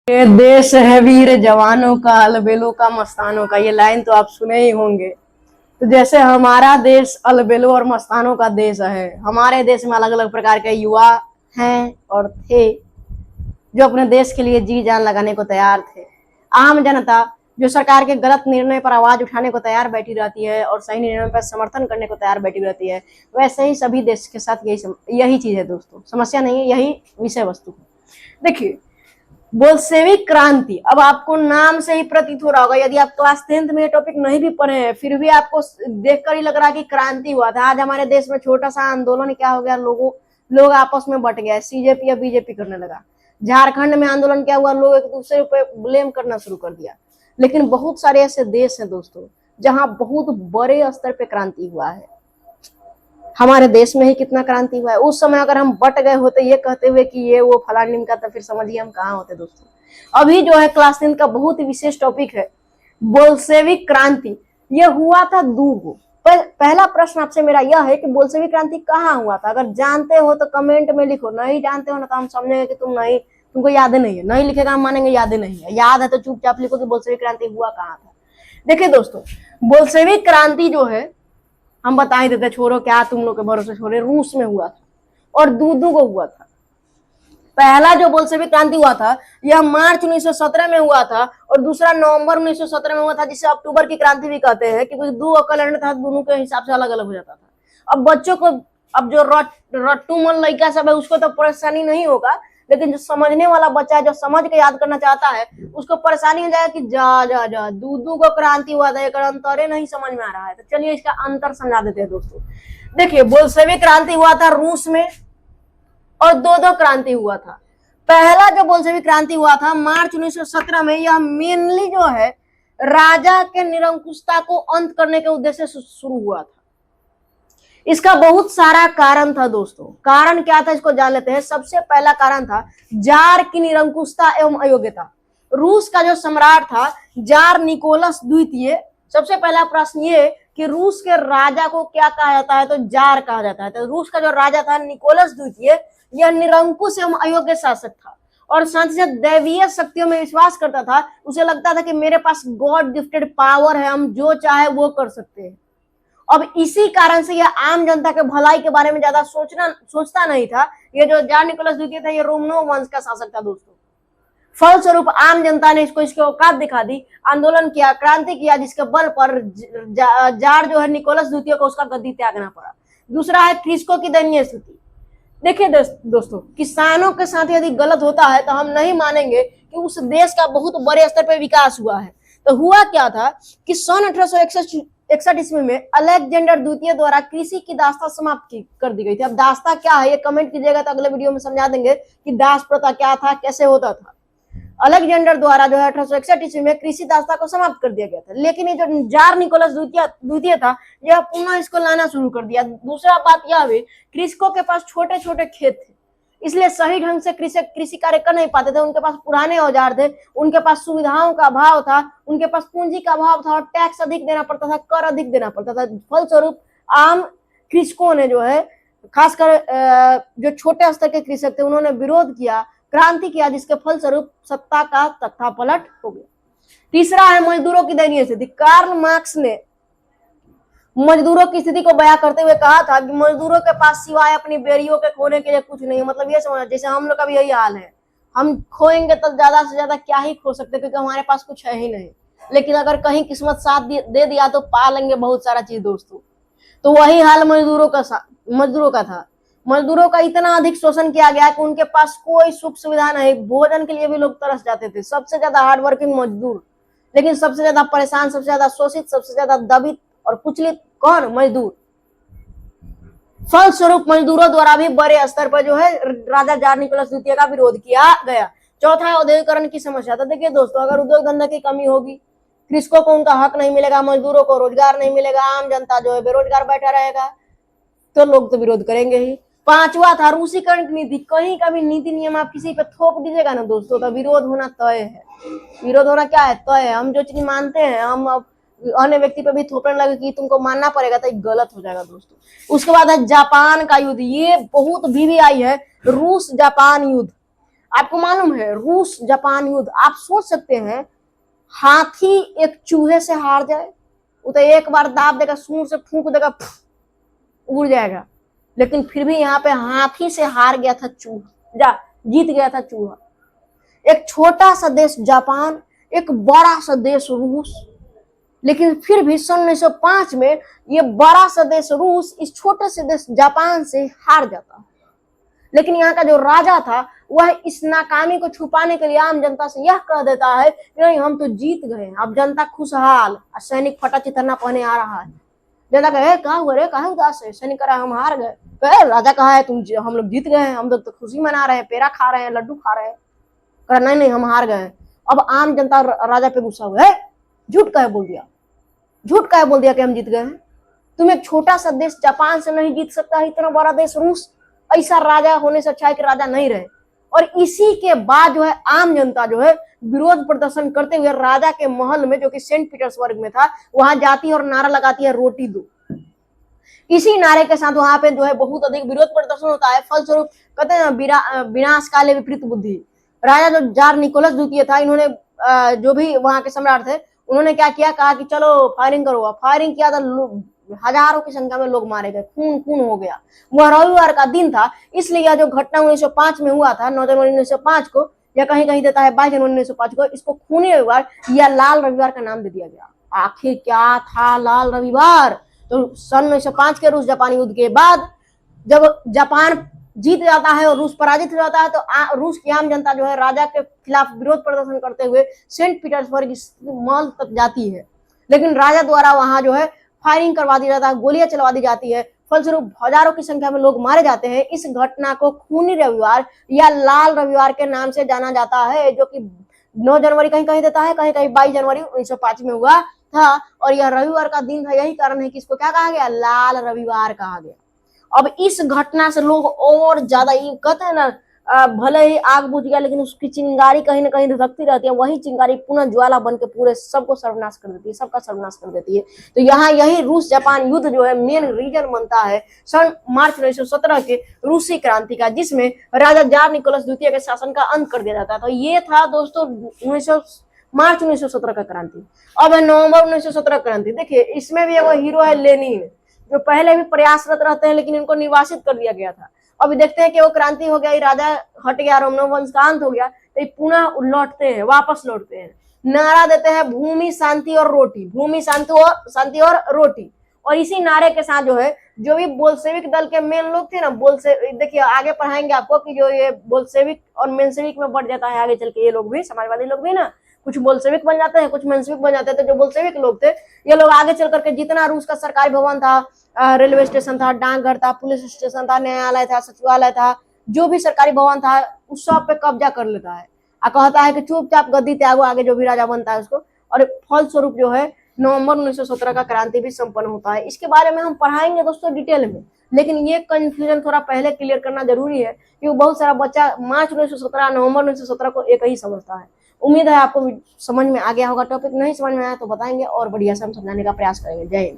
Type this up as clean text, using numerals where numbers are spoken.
ये देश है वीर जवानों का, अलबेलों का, मस्तानों का। ये लाइन तो आप सुने ही होंगे। तो जैसे हमारा देश अलबेलों और मस्तानों का देश है, हमारे देश में अलग अलग प्रकार के युवा हैं और थे जो अपने देश के लिए जी जान लगाने को तैयार थे। आम जनता जो सरकार के गलत निर्णय पर आवाज उठाने को तैयार बैठी रहती है और सही निर्णय पर समर्थन करने को तैयार बैठी रहती है, वैसे ही सभी देश के साथ यही चीज है दोस्तों। समस्या नहीं है, यही विषय वस्तु है। देखिए, बोल्शेविक क्रांति, अब आपको नाम से ही प्रतीत हो रहा होगा, यदि आप क्लास 10th में ये टॉपिक नहीं भी पढ़े हैं फिर भी आपको देखकर ही लग रहा है कि क्रांति हुआ था। आज हमारे देश में छोटा सा आंदोलन क्या हो गया, लोग आपस में बट गए, सीजेपी या बीजेपी करने लगा। झारखंड में आंदोलन क्या हुआ, लोग एक दूसरे पे ब्लेम करना शुरू कर दिया। लेकिन बहुत सारे ऐसे देश हैं दोस्तों जहां बहुत बड़े स्तर पे क्रांति हुआ है। हमारे देश में ही कितना क्रांति हुआ है। उस समय अगर हम बट गए होते ये कहते हुए कि ये वो फलानिम का, तो फिर समझिए हम कहाँ होते दोस्तों। अभी जो है क्लास 10 का बहुत ही विशेष टॉपिक है बोल्शेविक क्रांति। ये हुआ था दूगो। पहला प्रश्न आपसे मेरा यह है कि बोल्शेविक क्रांति कहाँ हुआ था। अगर जानते हो तो कमेंट में लिखो, नहीं जानते हो ना तो हम समझेंगे कि तुमको याद नहीं है। नहीं लिखेगा हम मानेंगे याद नहीं है, याद है तो चुपचाप लिखो कि बोल्शेविक क्रांति हुआ कहाँ था। देखिए दोस्तों, बोल्शेविक क्रांति जो है हम बता ही देते, छोड़ो क्या तुम लोग के भरोसे छोड़े। रूस में हुआ था और दूदू को हुआ था। पहला जो बोल्शेविक क्रांति हुआ था यह मार्च 1917 में हुआ था और दूसरा नवंबर 1917 में हुआ था, जिसे अक्टूबर की क्रांति भी कहते हैं, क्योंकि दो कैलेंडर था, दोनों के हिसाब से अलग अलग हो जाता था। अब बच्चों को, अब जो रट्टू मन लड़का सब है उसको तो परेशानी नहीं होगा, लेकिन जो समझने वाला बच्चा है, जो समझ के याद करना चाहता है, उसको परेशानी हो जाएगा कि जा दूदू को क्रांति हुआ था, एक अंतरे नहीं समझ में आ रहा है। तो चलिए इसका अंतर समझा देते हैं दोस्तों। देखिए, बोल्शेविक क्रांति हुआ था रूस में और दो क्रांति हुआ था। पहला जो बोल्शेविक क्रांति हुआ था मार्च 1917 में, यह मेनली जो है राजा के निरंकुशता को अंत करने के उद्देश्य से शुरू हुआ था। इसका बहुत सारा कारण था दोस्तों। कारण क्या था इसको जान लेते हैं। सबसे पहला कारण था जार की निरंकुशता एवं अयोग्यता। रूस का जो सम्राट था जार निकोलस द्वितीय, सबसे पहला प्रश्न ये कि रूस के राजा को क्या कहा जाता है, तो जार कहा जाता है। तो रूस का जो राजा था निकोलस द्वितीय, यह निरंकुश एवं अयोग्य शासक था और साथ ही साथ दैवीय शक्तियों में विश्वास करता था। उसे लगता था कि मेरे पास गॉड गिफ्टेड पावर है, हम जो चाहे वो कर सकते हैं। अब इसी कारण से यह आम जनता के भलाई के बारे में ज्यादा सोचता नहीं था। ये जो जार निकोलस द्वितीय था ये रोमनो वंश का शासक था दोस्तों। फलस्वरूप आम जनता ने इसकी औकात दिखा दी, आंदोलन किया, क्रांति किया, जिसके बल पर जार जो है निकोलस द्वितीय को उसका गद्दी त्यागना पड़ा। दूसरा है क्रिस्को की दयनीय स्थिति। देखिए दोस्तों, किसानों के साथ यदि गलत होता है तो हम नहीं मानेंगे कि उस देश का बहुत बड़े स्तर पर विकास हुआ है। तो हुआ क्या था कि सन 1861 ईस्वी में अलेक्जेंडर द्वितीय द्वारा कृषि की दास्ता समाप्त कर दी गई थी। अब दास्ता क्या है ये कमेंट कीजिएगा तो अगले वीडियो में समझा देंगे कि दास प्रथा क्या था, कैसे होता था। अलेक्जेंडर द्वारा जो है 1861 ईस्वी में कृषि दास्ता को समाप्त कर दिया गया था, लेकिन ये जो जार निकोलस द्वितीय था यह पुनः इसको लाना शुरू कर दिया। दूसरा बात यह भी, कृषकों के पास छोटे छोटे खेत थे, इसलिए सही ढंग से कृषि कार्य कर नहीं पाते थे। उनके पास पुराने औजार थे, उनके पास सुविधाओं का अभाव था, उनके पास पूंजी का अभाव था और टैक्स अधिक देना पड़ता था, कर अधिक देना पड़ता था। फलस्वरूप आम कृषकों ने जो है, खासकर जो छोटे स्तर के कृषक थे, उन्होंने विरोध किया, क्रांति किया, जिसके फलस्वरूप सत्ता का तख्ता पलट हो गया। तीसरा है मजदूरों की दयनीय स्थिति। कार्ल मार्क्स ने मजदूरों की स्थिति को बयां करते हुए कहा था कि मजदूरों के पास सिवाय अपनी बेरियों के खोने के लिए कुछ नहीं। मतलब ये समझना, जैसे हम लोग का भी यही हाल है, हम खोएंगे तो ज्यादा से ज्यादा क्या ही खो सकते, क्योंकि हमारे पास कुछ है ही नहीं। लेकिन अगर कहीं किस्मत साथ दे दिया तो पा लेंगे बहुत सारा चीज दोस्तों। तो वही हाल मजदूरों का था। मजदूरों का इतना अधिक शोषण किया गया कि उनके पास कोई सुख सुविधा नहीं, भोजन के लिए भी लोग तरस जाते थे। सबसे ज्यादा हार्ड वर्किंग मजदूर, लेकिन सबसे ज्यादा परेशान, सबसे ज्यादा शोषित, सबसे ज्यादा दबित और कुचलित कौन, मजदूर। फलस्वरूप मजदूरों द्वारा भी बड़े स्तर पर जो है राजा जार निकोलस द्वितीय का विरोध किया गया। चौथा है औद्योगिकरण की समस्या। तो देखिए दोस्तों, अगर उद्योग धंधे की कमी होगी, कृषकों को उनका हक नहीं मिलेगा, मजदूरों को रोजगार नहीं मिलेगा, आम जनता जो है बेरोजगार बैठा रहेगा, तो लोग तो विरोध करेंगे ही। पांचवा था रूसीकरण की नीति। कहीं का भी नीति नियम आप किसी पे थोप दीजिएगा ना दोस्तों, तो विरोध होना तय है। विरोध होना क्या है, तय है। हम जो चीज मानते हैं हम अब अन्य व्यक्ति पे भी थोपने लगे कि तुमको मानना पड़ेगा, तो गलत हो जाएगा दोस्तों। उसके बाद है जापान का युद्ध। ये बहुत भी आई है, रूस जापान युद्ध। आपको मालूम है रूस जापान युद्ध, आप सोच सकते हैं हाथी एक चूहे से हार जाए, वो तो एक बार दाब देगा, सूंड से फूंक देगा, उड़ जाएगा। लेकिन फिर भी यहाँ पे हाथी से हार गया था चूहा, जीत गया था चूहा। एक छोटा सा देश जापान, एक बड़ा सा देश रूस, लेकिन फिर भी सन 1905 में ये बड़ा सा देश रूस इस छोटे से देश जापान से हार जाता। लेकिन यहाँ का जो राजा था वह इस नाकामी को छुपाने के लिए आम जनता से यह कह देता है कि नहीं हम तो जीत गए, अब जनता खुशहाल, सैनिक फटा चिथरना पहने आ रहा है। जनता कहे कहा हुआ रे, कहा उदास है, सैनिक कहा हम हार गए। कहे राजा कहा है तुम, हम लोग जीत गए हैं, हम लोग तो खुशी मना रहे हैं, पेड़ा खा रहे हैं, लड्डू खा रहे हैं। कहा नहीं नहीं हम हार गए। अब आम जनता राजा पे गुस्सा हुआ है, झूठ कहे बोल दिया, झूठ कहे बोल दिया कि हम जीत गए हैं। तुम एक छोटा सा देश जापान से नहीं जीत सकता है, इतना बड़ा देश रूस, ऐसा राजा होने से अच्छा है कि राजा नहीं रहे। और इसी के बाद जो है आम जनता जो है विरोध प्रदर्शन करते हुए राजा के महल में, जो कि सेंट पीटर्सबर्ग में था, वहां जाती है और नारा लगाती है रोटी दो। इसी नारे के साथ वहां पे जो है बहुत अधिक विरोध प्रदर्शन होता है। फलस्वरूप कहते हैं ना विनाश काले विपरीत बुद्धि। राजा जो जार निकोलस द्वितीय था, इन्होंने जो भी वहां के सम्राट थे उन्होंने क्या किया, कहा कि चलो फायरिंग करो। फायरिंग किया तो हजारों की संख्या में लोग मारे गए, खून खून हो गया। वह रविवार का दिन था, इसलिए यह जो घटना 1905 में हुआ था, 9 जनवरी 1905 को, या कहीं कहीं देता है 22 जनवरी 1905 को, इसको खूनी रविवार या लाल रविवार का नाम दे दिया गया। आखिर क्या था लाल रविवार? तो सन 1905 के रूस जापान युद्ध के बाद जब जापान जीत जाता है और रूस पराजित हो जाता है, तो रूस की आम जनता जो है राजा के खिलाफ विरोध प्रदर्शन करते हुए सेंट पीटर्सबर्ग महल तक जाती है। लेकिन राजा द्वारा वहां जो है फायरिंग करवा दी जाता है, गोलियां चलवा दी जाती है। फलस्वरूप हजारों की संख्या में लोग मारे जाते हैं। इस घटना को खूनी रविवार या लाल रविवार के नाम से जाना जाता है, जो कि 9 जनवरी कहीं कहीं देता है, कहीं कहीं 22 जनवरी 1905 में हुआ था। और यह रविवार का दिन था, यही कारण है कि इसको क्या कहा गया, लाल रविवार कहा गया। अब इस घटना से लोग और ज्यादा, कहते हैं ना भले ही आग बुझ गया लेकिन उसकी चिंगारी कहीं ना कहीं धधकती रहती है, वही चिंगारी पुनः ज्वाला बन के पूरे सबको सर्वनाश कर देती है, सबका सर्वनाश कर देती है। तो यहाँ यही रूस जापान युद्ध जो है मेन रीजन बनता है सन मार्च 1917 के रूसी क्रांति का, जिसमें राजा जार निकोलस द्वितीय के शासन का अंत कर दिया जाता है। तो ये था दोस्तों मार्च 1917 का क्रांति। अब है नवंबर 1917 क्रांति। देखिए इसमें भी एक हीरो है लेनिन, जो पहले भी प्रयासरत रहते हैं लेकिन इनको निर्वासित कर दिया गया था। अभी देखते हैं कि वो क्रांति हो गया, राजा हट गया, रोमनोव वंश का अंत हो गया, तो पुनः लौटते हैं, वापस लौटते हैं, नारा देते हैं भूमि शांति और रोटी, भूमि शांति और रोटी। और इसी नारे के साथ जो है जो भी बोल्शेविक दल के मेन लोग थे ना, देखिए आगे पढ़ाएंगे आपको कि जो ये बोल्शेविक और मेंशेविक में बढ़ जाता है आगे चल के, ये लोग भी समाजवादी लोग भी ना कुछ बोल्शेविक बन जाते हैं, कुछ मेंशेविक बन जाते हैं। तो जो बोल्शेविक लोग थे ये लोग आगे चल करके जितना रूस का सरकारी भवन था, रेलवे स्टेशन था, डाकघर था, पुलिस स्टेशन था, न्यायालय था, सचिवालय था, जो भी सरकारी भवन था उस सब पे कब्जा कर लेता है और कहता है कि चुपचाप गद्दी त्यागो, आगे जो भी राजा बनता है उसको। और फलस्वरूप जो है नवंबर 1917 का क्रांति भी संपन्न होता है। इसके बारे में हम पढ़ाएंगे दोस्तों डिटेल में, लेकिन ये कंफ्यूजन थोड़ा पहले क्लियर करना जरूरी है क्योंकि बहुत सारा बच्चा मार्च 1917 नवंबर 1917 को एक ही समझता है। उम्मीद है आपको समझ में आ गया होगा। टॉपिक नहीं समझ में आया तो बताएंगे और बढ़िया से हम समझाने का प्रयास करेंगे। जय हिंद।